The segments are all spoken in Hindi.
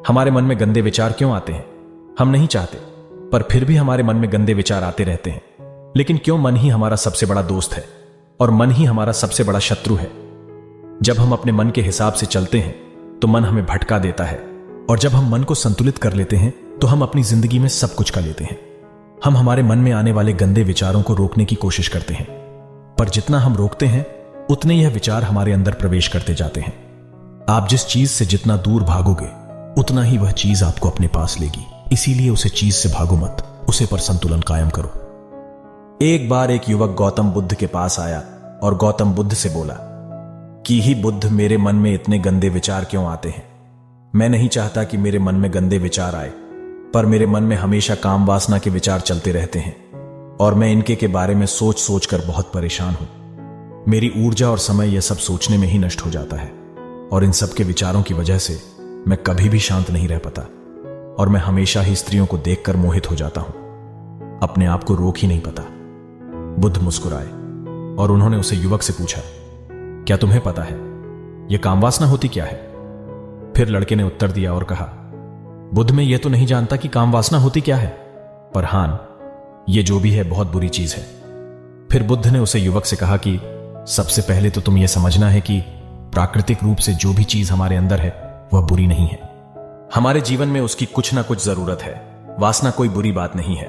हमारे मन में गंदे विचार क्यों आते हैं? हम नहीं चाहते, पर फिर भी हमारे मन में गंदे विचार आते रहते हैं। लेकिन क्यों मन ही हमारा सबसे बड़ा दोस्त है और मन ही हमारा सबसे बड़ा शत्रु है? जब हम अपने मन के हिसाब से चलते हैं तो मन हमें भटका देता है, और जब हम मन को संतुलित कर लेते हैं तो हम अपनी जिंदगी में सब कुछ कर लेते हैं। हम हमारे मन में आने वाले गंदे विचारों को रोकने की कोशिश करते हैं, पर जितना हम रोकते हैं उतने यह विचार हमारे अंदर प्रवेश करते जाते हैं। आप जिस चीज से जितना दूर भागोगे उतना ही वह चीज आपको अपने पास लेगी। इसीलिए उसे चीज से भागो मत, उसे पर संतुलन कायम करो। एक बार एक युवक गौतम बुद्ध के पास आया और गौतम बुद्ध से बोला कि ही बुद्ध, मेरे मन में इतने गंदे विचार क्यों आते हैं? मैं नहीं चाहता कि मेरे मन में गंदे विचार आए, पर मेरे मन में हमेशा काम वासना के विचार चलते रहते हैं और मैं इनके के बारे में सोच सोच कर बहुत परेशान हूं। मेरी ऊर्जा और समय यह सब सोचने में ही नष्ट हो जाता है, और इन सब के विचारों की वजह से मैं कभी भी शांत नहीं रह पाता, और मैं हमेशा ही स्त्रियों को देखकर मोहित हो जाता हूं। अपने आप को रोक ही नहीं पाता। बुद्ध मुस्कुराए और उन्होंने उसे युवक से पूछा, क्या तुम्हें पता है यह कामवासना होती क्या है? फिर लड़के ने उत्तर दिया और कहा, बुद्ध, मैं यह तो नहीं जानता कि कामवासना होती क्या है, पर हां, यह जो भी है बहुत बुरी चीज है। फिर बुद्ध ने उसे युवक से कहा कि सबसे पहले तो तुम यह समझना है कि प्राकृतिक रूप से जो भी चीज हमारे अंदर है वह बुरी नहीं है। हमारे जीवन में उसकी कुछ ना कुछ जरूरत है। वासना कोई बुरी बात नहीं है।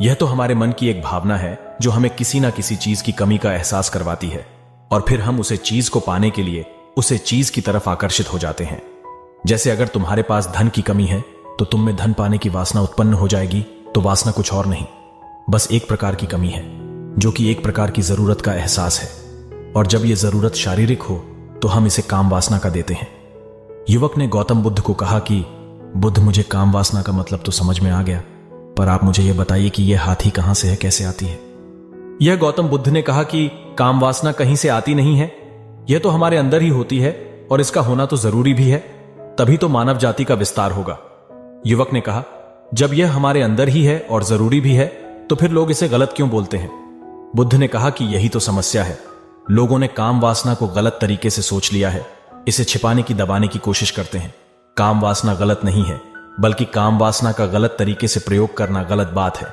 यह तो हमारे मन की एक भावना है जो हमें किसी ना किसी चीज की कमी का एहसास करवाती है, और फिर हम उसे चीज को पाने के लिए उसे चीज की तरफ आकर्षित हो जाते हैं। जैसे अगर तुम्हारे पास धन की कमी है तो तुम में धन पाने की वासना उत्पन्न हो जाएगी। तो वासना कुछ और नहीं, बस एक प्रकार की कमी है, जो कि एक प्रकार की जरूरत का एहसास है, और जब यह जरूरत शारीरिक हो तो हम इसे काम वासना का देते हैं। युवक ने गौतम बुद्ध को कहा कि बुद्ध, मुझे काम वासना का मतलब तो समझ में आ गया, पर आप मुझे यह बताइए कि यह हाथी कहां से है, कैसे आती है? यह गौतम बुद्ध ने कहा कि काम वासना कहीं से आती नहीं है, यह तो हमारे अंदर ही होती है, और इसका होना तो जरूरी भी है, तभी तो मानव जाति का विस्तार होगा। युवक ने कहा, जब यह हमारे अंदर ही है और जरूरी भी है तो फिर लोग इसे गलत क्यों बोलते हैं? बुद्ध ने कहा कि यही तो समस्या है। लोगों ने काम वासना को गलत तरीके से सोच लिया है, इसे छिपाने की, दबाने की कोशिश करते हैं। काम वासना गलत नहीं है, बल्कि काम वासना का गलत तरीके से प्रयोग करना गलत बात है।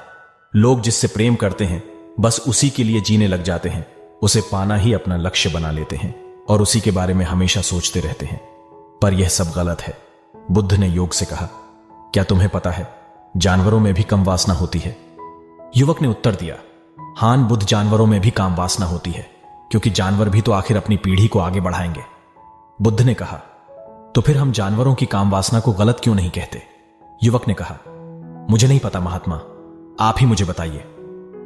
लोग जिससे प्रेम करते हैं बस उसी के लिए जीने लग जाते हैं, उसे पाना ही अपना लक्ष्य बना लेते हैं और उसी के बारे में हमेशा सोचते रहते हैं, पर यह सब गलत है। बुद्ध ने योग से कहा, क्या तुम्हें पता है जानवरों में भी कम वासना होती है? युवक ने उत्तर दिया, हां बुद्ध, जानवरों में भी काम वासना होती है, क्योंकि जानवर भी तो आखिर अपनी पीढ़ी को आगे बढ़ाएंगे। बुद्ध ने कहा, तो फिर हम जानवरों की काम वासना को गलत क्यों नहीं कहते? युवक ने कहा, मुझे नहीं पता महात्मा, आप ही मुझे बताइए।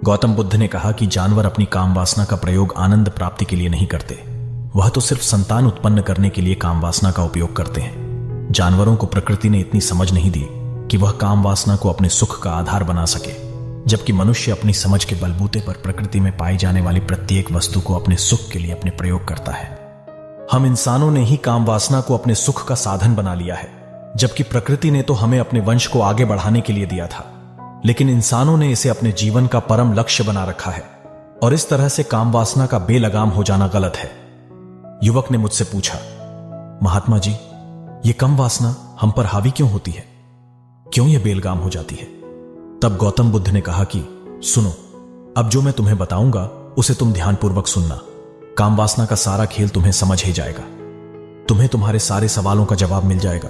गौतम बुद्ध ने कहा कि जानवर अपनी काम वासना का प्रयोग आनंद प्राप्ति के लिए नहीं करते, वह तो सिर्फ संतान उत्पन्न करने के लिए काम वासना का उपयोग करते हैं। जानवरों को प्रकृति ने इतनी समझ नहीं दी कि वह काम वासना को अपने सुख का आधार बना सके, जबकि मनुष्य अपनी समझ के बलबूते पर प्रकृति में पाई जाने वाली प्रत्येक वस्तु को अपने सुख के लिए अपने प्रयोग करता है। हम इंसानों ने ही काम वासना को अपने सुख का साधन बना लिया है, जबकि प्रकृति ने तो हमें अपने वंश को आगे बढ़ाने के लिए दिया था, लेकिन इंसानों ने इसे अपने जीवन का परम लक्ष्य बना रखा है, और इस तरह से काम वासना का बेलगाम हो जाना गलत है। युवक ने मुझसे पूछा, महात्मा जी, ये कम वासना हम पर हावी क्यों होती है? क्यों यह बेलगाम हो जाती है? तब गौतम बुद्ध ने कहा कि सुनो, अब जो मैं तुम्हें बताऊंगा उसे तुम ध्यानपूर्वक सुनना। काम वासना का सारा खेल तुम्हें समझ ही जाएगा, तुम्हें तुम्हारे सारे सवालों का जवाब मिल जाएगा,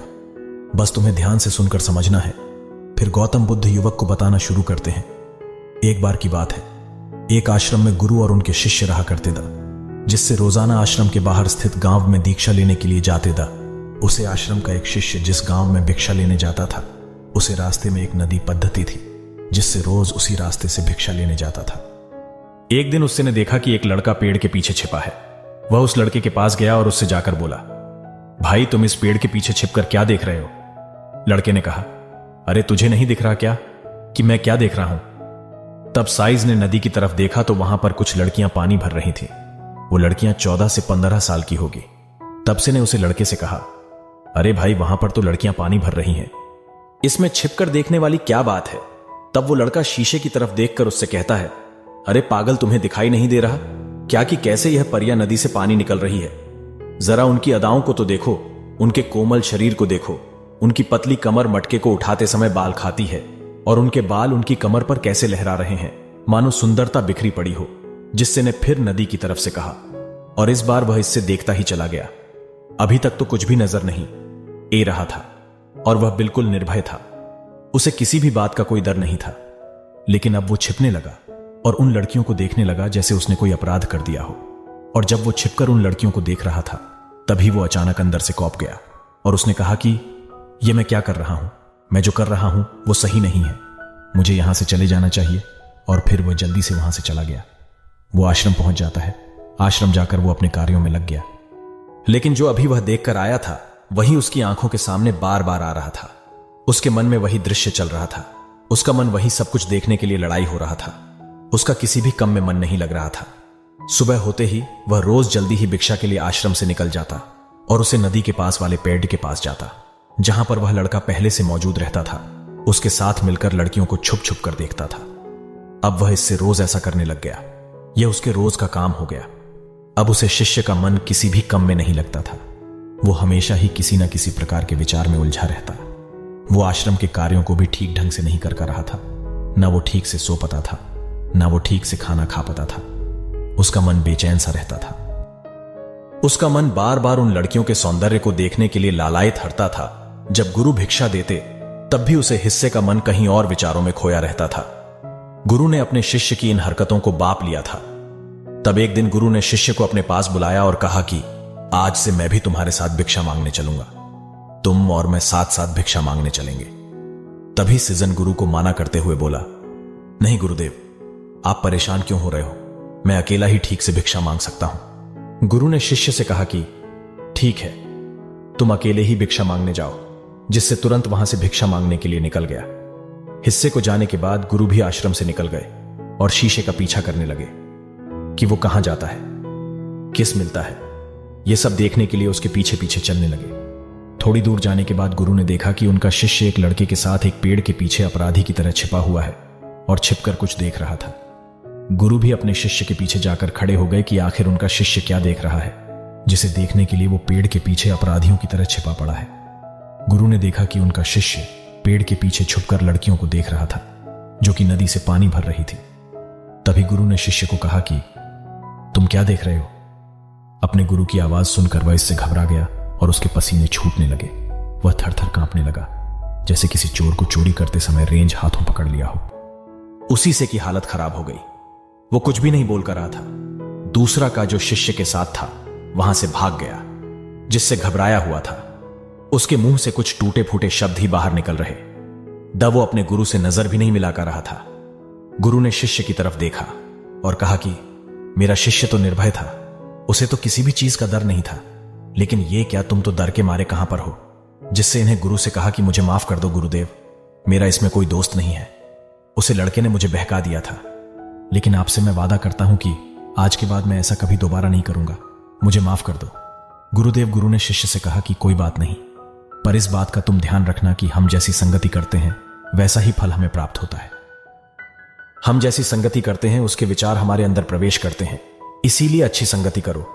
बस तुम्हें ध्यान से सुनकर समझना है। फिर गौतम बुद्ध युवक को बताना शुरू करते हैं। एक बार की बात है, एक आश्रम में गुरु और उनके शिष्य रहा करते थे, जिससे रोजाना आश्रम के बाहर स्थित गांव में दीक्षा लेने के लिए जाते थे। उसे आश्रम का एक शिष्य जिस गांव में भिक्षा लेने जाता था, उसे रास्ते में एक नदी पद्धति थी, जिससे रोज उसी रास्ते से भिक्षा लेने जाता था। एक दिन उसने देखा कि एक लड़का पेड़ के पीछे छिपा है। वह उस लड़के के पास गया और उससे जाकर बोला, भाई तुम इस पेड़ के पीछे छिपकर क्या देख रहे हो? लड़के ने कहा, अरे तुझे नहीं दिख रहा क्या कि मैं क्या देख रहा हूं? तब साइज ने नदी की तरफ देखा तो वहां पर कुछ लड़कियां पानी भर रही थी। वो लड़कियां 14 से 15 साल की होगी। तब से ने उसे लड़के से कहा, अरे भाई वहां पर तो लड़कियां पानी भर रही हैं, इसमें छिपकर देखने वाली क्या बात है? तब वो लड़का शीशे की तरफ देखकर उससे कहता है, अरे पागल, तुम्हें दिखाई नहीं दे रहा क्या कि कैसे यह परियां नदी से पानी निकल रही है? जरा उनकी अदाओं को तो देखो, उनके कोमल शरीर को देखो, उनकी पतली कमर मटके को उठाते समय बाल खाती है और उनके बाल उनकी कमर पर कैसे लहरा रहे हैं, मानो सुंदरता बिखरी पड़ी हो। जिससे ने फिर नदी की तरफ से कहा और इस बार वह इससे देखता ही चला गया। अभी तक तो कुछ भी नजर नहीं ए रहा था और वह बिल्कुल निर्भय था। उसे किसी भी बात का कोई डर नहीं था। लेकिन अब वो छिपने लगा और उन लड़कियों को देखने लगा जैसे उसने कोई अपराध कर दिया हो। और जब वो छिपकर उन लड़कियों को देख रहा था तभी वो अचानक अंदर से कौंप गया और उसने कहा कि ये मैं क्या कर रहा हूं, मैं जो कर रहा हूं वो सही नहीं है, मुझे यहां से चले जाना चाहिए। और फिर वह जल्दी से वहां से चला गया। वो आश्रम पहुंच जाता है। आश्रम जाकर वो अपने कार्यों में लग गया। लेकिन जो अभी वह देखकर आया था वही उसकी आंखों के सामने बार बार आ रहा था। उसके मन में वही दृश्य चल रहा था। उसका मन वही सब कुछ देखने के लिए लड़ाई हो रहा था। उसका किसी भी काम में मन नहीं लग रहा था। सुबह होते ही वह रोज जल्दी ही भिक्षा के लिए आश्रम से निकल जाता और उसे नदी के पास वाले पेड़ के पास जाता जहां पर वह लड़का पहले से मौजूद रहता था। उसके साथ मिलकर लड़कियों को छुप छुप कर देखता था। अब वह इससे रोज ऐसा करने लग गया। यह उसके रोज का काम हो गया। अब उसे शिष्य का मन किसी भी काम में नहीं लगता था। वो हमेशा ही किसी न किसी प्रकार के विचार में उलझा रहता। वो आश्रम के कार्यों को भी ठीक ढंग से नहीं कर रहा था। ना वो ठीक से सो पाता था, ना वो ठीक से खाना खा पाता था। उसका मन बेचैन सा रहता था। उसका मन बार बार उन लड़कियों के सौंदर्य को देखने के लिए लालायित हटता था। जब गुरु भिक्षा देते तब भी उसे हिस्से का मन कहीं और विचारों में खोया रहता था। गुरु ने अपने शिष्य की इन हरकतों को बाप लिया था। तब एक दिन गुरु ने शिष्य को अपने पास बुलाया और कहा कि आज से मैं भी तुम्हारे साथ भिक्षा मांगने चलूंगा। तुम और मैं साथ साथ भिक्षा मांगने चलेंगे। तभी सृजन गुरु को माना करते हुए बोला, नहीं गुरुदेव, आप परेशान क्यों हो रहे हो, मैं अकेला ही ठीक से भिक्षा मांग सकता हूं। गुरु ने शिष्य से कहा कि ठीक है, तुम अकेले ही भिक्षा मांगने जाओ। जिससे तुरंत वहां से भिक्षा मांगने के लिए निकल गया। हिस्से को जाने के बाद गुरु भी आश्रम से निकल गए और शीशे का पीछा करने लगे कि वो कहां जाता है, किस मिलता है। यह सब देखने के लिए उसके पीछे पीछे चलने लगे। थोड़ी दूर जाने के बाद गुरु ने देखा कि उनका शिष्य एक लड़के के साथ एक पेड़ के पीछे अपराधी की तरह छिपा हुआ है और छिपकर कुछ देख रहा था। गुरु भी अपने शिष्य के पीछे जाकर खड़े हो गए कि आखिर उनका शिष्य क्या देख रहा है, जिसे देखने के लिए वो पेड़ के पीछे अपराधियों की तरह छिपा पड़ा है। गुरु ने देखा कि उनका शिष्य पेड़ के पीछे छुपकर लड़कियों को देख रहा था जो कि नदी से पानी भर रही थी। तभी गुरु ने शिष्य को कहा कि तुम क्या देख रहे हो। अपने गुरु की आवाज सुनकर वह इससे घबरा गया और उसके पसीने छूटने लगे। वह थर थर कांपने लगा, जैसे किसी चोर को चोरी करते समय रेंज हाथों पकड़ लिया हो। उसी से की हालत खराब हो गई। वो कुछ भी नहीं बोलकर रहा था। दूसरा का जो शिष्य के साथ था वहां से भाग गया, जिससे घबराया हुआ था। उसके मुंह से कुछ टूटे फूटे शब्द ही बाहर निकल रहे। दब वो अपने गुरु से नजर भी नहीं मिलाकर रहा था। गुरु ने शिष्य की तरफ देखा और कहा कि मेरा शिष्य तो निर्भय था, उसे तो किसी भी चीज का डर नहीं था। लेकिन ये क्या, तुम तो डर के मारे कहां पर हो। जिससे इन्हें गुरु से कहा कि मुझे माफ कर दो गुरुदेव, मेरा इसमें कोई दोस्त नहीं है। उसे लड़के ने मुझे बहका दिया था। लेकिन आपसे मैं वादा करता हूं कि आज के बाद मैं ऐसा कभी दोबारा नहीं करूंगा, मुझे माफ कर दो गुरुदेव। गुरु ने शिष्य से कहा कि कोई बात नहीं, पर इस बात का तुम ध्यान रखना कि हम जैसी संगति करते हैं वैसा ही फल हमें प्राप्त होता है। हम जैसी संगति करते हैं उसके विचार हमारे अंदर प्रवेश करते हैं। इसीलिए अच्छी संगति करो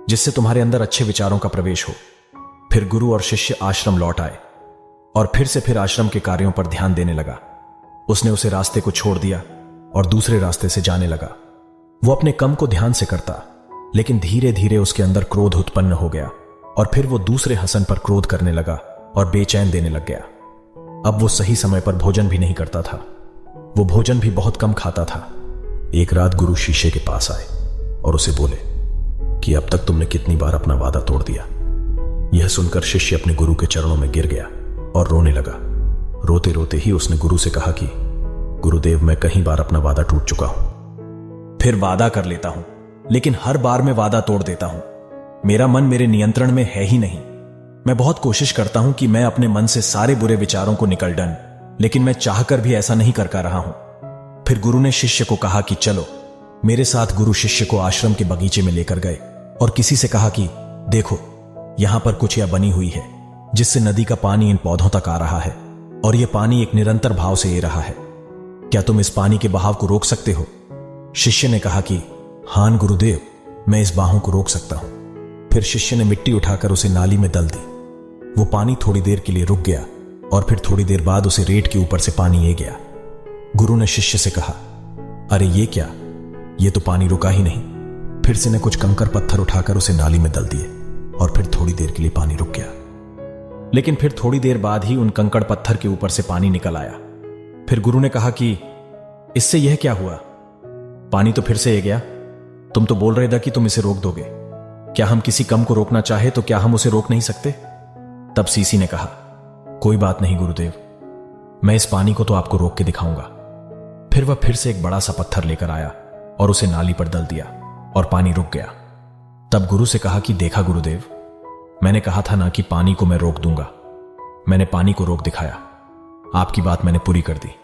जिससे तुम्हारे अंदर अच्छे विचारों का प्रवेश हो। फिर गुरु और शिष्य आश्रम लौट आए और फिर आश्रम के कार्यों पर ध्यान देने लगा। उसने उसे रास्ते को छोड़ दिया और दूसरे रास्ते से जाने लगा। वो अपने काम को ध्यान से करता, लेकिन धीरे धीरे उसके अंदर क्रोध उत्पन्न हो गया और फिर वो दूसरे हसन पर क्रोध करने लगा और बेचैन देने लग गया। अब वो सही समय पर भोजन भी नहीं करता था। वो भोजन भी बहुत कम खाता था। एक रात गुरु शिष्य के पास आए और उसे बोले कि अब तक तुमने कितनी बार अपना वादा तोड़ दिया। यह सुनकर शिष्य अपने गुरु के चरणों में गिर गया और रोने लगा। रोते रोते ही उसने गुरु से कहा कि गुरुदेव, मैं कई बार अपना वादा टूट चुका हूं। फिर वादा कर लेता हूं, लेकिन हर बार मैं वादा तोड़ देता हूं। मेरा मन मेरे नियंत्रण में है ही नहीं। मैं बहुत कोशिश करता हूं कि मैं अपने मन से सारे बुरे विचारों को निकल डन, लेकिन मैं चाहकर भी ऐसा नहीं कर रहा हूं। फिर गुरु ने शिष्य को कहा कि चलो मेरे साथ। गुरु शिष्य को आश्रम के बगीचे में लेकर गए और किसी से कहा कि देखो, यहां पर कुचिया बनी हुई है जिससे नदी का पानी इन पौधों तक आ रहा है और यह पानी एक निरंतर भाव से आ रहा है। क्या तुम इस पानी के बहाव को रोक सकते हो? शिष्य ने कहा कि हां गुरुदेव, मैं इस बहाव को रोक सकता हूं। फिर शिष्य ने मिट्टी उठाकर उसे नाली में दल दी। वो पानी थोड़ी देर के लिए रुक गया और फिर थोड़ी देर बाद उसे रेत के ऊपर से पानी आ गया। गुरु ने शिष्य से कहा, अरे ये क्या, ये तो पानी रुका ही नहीं। फिर से ने कुछ कंकर पत्थर उठाकर उसे नाली में डाल दिए और फिर थोड़ी देर के लिए पानी रुक गया। लेकिन फिर थोड़ी देर बाद ही उन कंकड़ पत्थर के ऊपर से पानी निकल आया। फिर गुरु ने कहा कि इससे यह क्या हुआ, पानी तो फिर से आ गया। तुम तो बोल रहे थे कि तुम इसे रोक दोगे। क्या हम किसी कम को रोकना चाहे तो क्या हम उसे रोक नहीं सकते? तब सीसी ने कहा, कोई बात नहीं गुरुदेव, मैं इस पानी को तो आपको रोक के दिखाऊंगा। फिर वह फिर से एक बड़ा सा पत्थर लेकर आया और उसे नाली पर डाल दिया और पानी रुक गया। तब गुरु से कहा कि देखा गुरुदेव, मैंने कहा था ना कि पानी को मैं रोक दूंगा। मैंने पानी को रोक दिखाया, आपकी बात मैंने पूरी कर दी।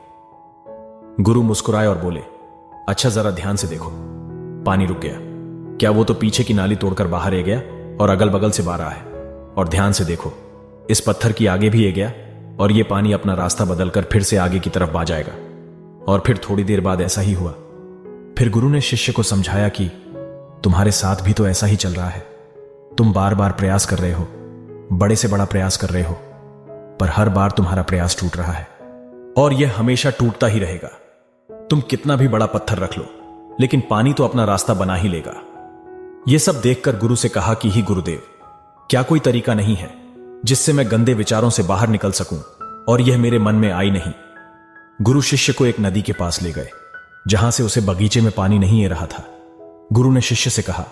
गुरु मुस्कुराए और बोले, अच्छा जरा ध्यान से देखो, पानी रुक गया। क्या वो तो पीछे की नाली तोड़कर बाहर आ गया और अगल बगल से बाहर है। और ध्यान से देखो, इस पत्थर की आगे भी आ गया और ये पानी अपना रास्ता बदलकर फिर से आगे की तरफ बह जाएगा। और फिर थोड़ी देर बाद ऐसा ही हुआ। फिर गुरु ने शिष्य को समझाया कि तुम्हारे साथ भी तो ऐसा ही चल रहा है। तुम बार बार प्रयास कर रहे हो, बड़े से बड़ा प्रयास कर रहे हो, पर हर बार तुम्हारा प्रयास टूट रहा है और यह हमेशा टूटता ही रहेगा। तुम कितना भी बड़ा पत्थर रख लो, लेकिन पानी तो अपना रास्ता बना ही लेगा। यह सब देखकर गुरु से कहा कि ही गुरुदेव, क्या कोई तरीका नहीं है जिससे मैं गंदे विचारों से बाहर निकल सकूं और यह मेरे मन में आई नहीं। गुरु शिष्य को एक नदी के पास ले गए जहां से उसे बगीचे में पानी नहीं आ रहा था। गुरु ने शिष्य से कहा,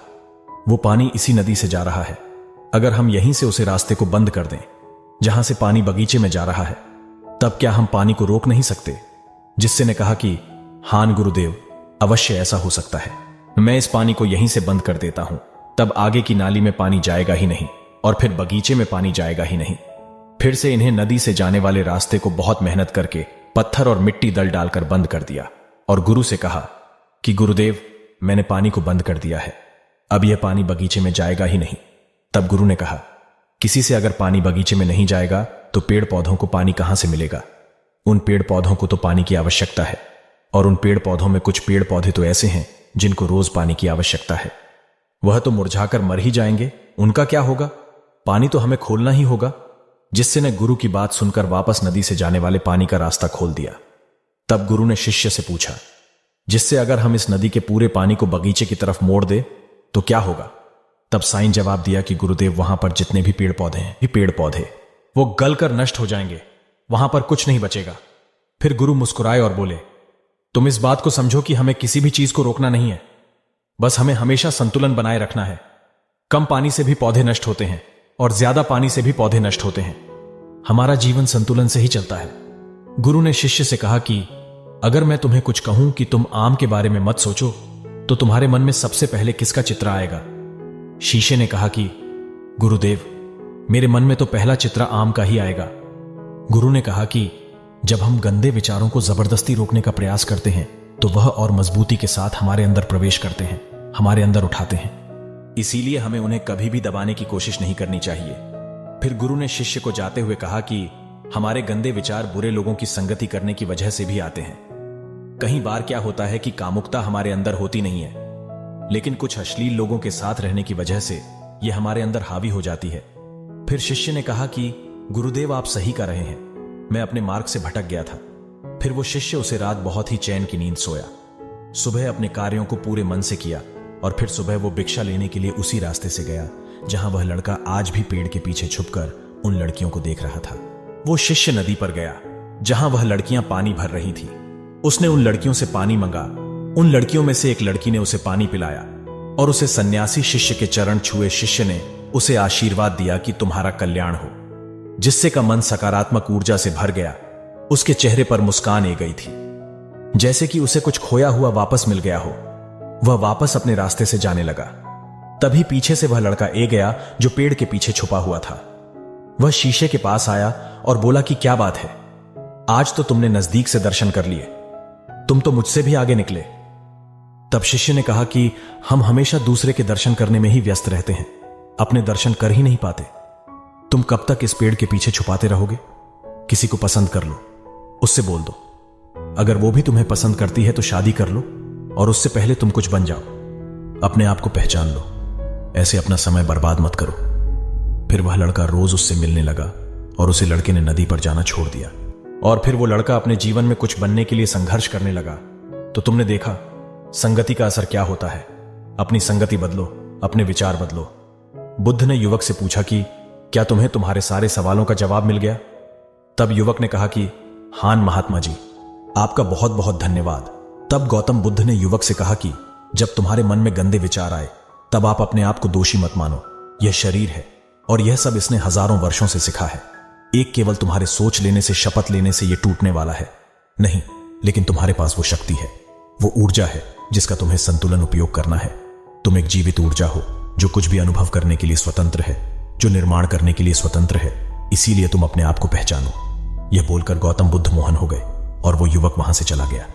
वो पानी इसी नदी से जा रहा है। अगर हम यहीं से उसे रास्ते को बंद कर दें जहां से पानी बगीचे में जा रहा है, तब क्या हम पानी को रोक नहीं सकते? जिससे ने कहा कि हां गुरुदेव, अवश्य ऐसा हो सकता है। मैं इस पानी को यहीं से बंद कर देता हूं, तब आगे की नाली में पानी जाएगा ही नहीं और फिर बगीचे में पानी जाएगा ही नहीं। फिर से इन्हें नदी से जाने वाले रास्ते को बहुत मेहनत करके पत्थर और मिट्टी दल डालकर बंद कर दिया और गुरु से कहा कि गुरुदेव, मैंने पानी को बंद कर दिया है, अब यह पानी बगीचे में जाएगा ही नहीं। तब गुरु ने कहा, किसी से अगर पानी बगीचे में नहीं जाएगा तो पेड़ पौधों को पानी कहां से मिलेगा? उन पेड़ पौधों को तो पानी की आवश्यकता है और उन पेड़ पौधों में कुछ पेड़ पौधे तो ऐसे हैं जिनको रोज पानी की आवश्यकता है। वह तो मुरझाकर मर ही जाएंगे, उनका क्या होगा? पानी तो हमें खोलना ही होगा। जिससे ने गुरु की बात सुनकर वापस नदी से जाने वाले पानी का रास्ता खोल दिया। तब गुरु ने शिष्य से पूछा, जिससे अगर हम इस नदी के पूरे पानी को बगीचे की तरफ मोड़ दे तो क्या होगा? तब साईं जवाब दिया कि गुरुदेव, वहां पर जितने भी पेड़ पौधे हैं, पेड़ पौधे वो गलकर नष्ट हो जाएंगे, वहां पर कुछ नहीं बचेगा। फिर गुरु मुस्कुराए और बोले, तुम इस बात को समझो कि हमें किसी भी चीज को रोकना नहीं है, बस हमें हमेशा संतुलन बनाए रखना है। कम पानी से भी पौधे नष्ट होते हैं और ज्यादा पानी से भी पौधे नष्ट होते हैं। हमारा जीवन संतुलन से ही चलता है। गुरु ने शिष्य से कहा कि अगर मैं तुम्हें कुछ कहूं कि तुम आम के बारे में मत सोचो, तो तुम्हारे मन में सबसे पहले किसका चित्र आएगा? शीशे ने कहा कि गुरुदेव, मेरे मन में तो पहला चित्र आम का ही आएगा। गुरु ने कहा कि जब हम गंदे विचारों को जबरदस्ती रोकने का प्रयास करते हैं तो वह और मजबूती के साथ हमारे अंदर प्रवेश करते हैं, हमारे अंदर उठाते हैं। इसीलिए हमें उन्हें कभी भी दबाने की कोशिश नहीं करनी चाहिए। फिर गुरु ने शिष्य को जाते हुए कहा कि हमारे गंदे विचार बुरे लोगों की संगति करने की वजह से भी आते हैं। कई बार क्या होता है कि कामुकता हमारे अंदर होती नहीं है, लेकिन कुछ अश्लील लोगों के साथ रहने की वजह से यह हमारे अंदर हावी हो जाती है। फिर शिष्य ने कहा कि गुरुदेव, आप सही कह रहे हैं, मैं अपने मार्ग से भटक गया था। फिर वो शिष्य उसे रात बहुत ही चैन की नींद सोया। सुबह अपने कार्यों को पूरे मन से किया और फिर सुबह वो भिक्षा लेने के लिए उसी रास्ते से गया जहां वह लड़का आज भी पेड़ के पीछे छुपकर उन लड़कियों को देख रहा था। वो शिष्य नदी पर गया जहां वह लड़कियां पानी भर रही थी। उसने उन लड़कियों से पानी मंगा। उन लड़कियों में से एक लड़की ने उसे पानी पिलाया और उसे सन्यासी शिष्य के चरण छुए शिष्य ने उसे आशीर्वाद दिया कि तुम्हारा कल्याण हो। जिससे का मन सकारात्मक ऊर्जा से भर गया। उसके चेहरे पर मुस्कान आ गई थी, जैसे कि उसे कुछ खोया हुआ वापस मिल गया हो। वह वापस अपने रास्ते से जाने लगा। तभी पीछे से वह लड़का आ गया जो पेड़ के पीछे छुपा हुआ था। वह शीशे के पास आया और बोला कि क्या बात है, आज तो तुमने नजदीक से दर्शन कर लिए, तुम तो मुझसे भी आगे निकले। तब शिष्य ने कहा कि हम हमेशा दूसरे के दर्शन करने में ही व्यस्त रहते हैं, अपने दर्शन कर ही नहीं पाते। तुम कब तक इस पेड़ के पीछे छुपाते रहोगे? किसी को पसंद कर लो, उससे बोल दो। अगर वो भी तुम्हें पसंद करती है तो शादी कर लो और उससे पहले तुम कुछ बन जाओ। अपने आप को पहचान लो, ऐसे अपना समय बर्बाद मत करो। फिर वह लड़का रोज उससे मिलने लगा और उसे लड़के ने नदी पर जाना छोड़ दिया। और फिर वो लड़का अपने जीवन में कुछ बनने के लिए संघर्ष करने लगा। तो तुमने देखा संगति का असर क्या होता है। अपनी संगति बदलो, अपने विचार बदलो। बुद्ध ने युवक से पूछा कि क्या तुम्हें तुम्हारे सारे सवालों का जवाब मिल गया? तब युवक ने कहा कि हां महात्मा जी, आपका बहुत बहुत धन्यवाद। तब गौतम बुद्ध ने युवक से कहा कि जब तुम्हारे मन में गंदे विचार आए तब आप अपने आप को दोषी मत मानो। यह शरीर है और यह सब इसने हजारों वर्षों से सीखा है। एक केवल तुम्हारे सोच लेने से, शपथ लेने से यह टूटने वाला है नहीं, लेकिन तुम्हारे पास वो शक्ति है, वो ऊर्जा है जिसका तुम्हें संतुलन उपयोग करना है। तुम एक जीवित ऊर्जा हो जो कुछ भी अनुभव करने के लिए स्वतंत्र है, जो निर्माण करने के लिए स्वतंत्र है। इसीलिए तुम अपने आप को पहचानो। यह बोलकर गौतम बुद्ध मोहन हो गए और वो युवक वहां से चला गया।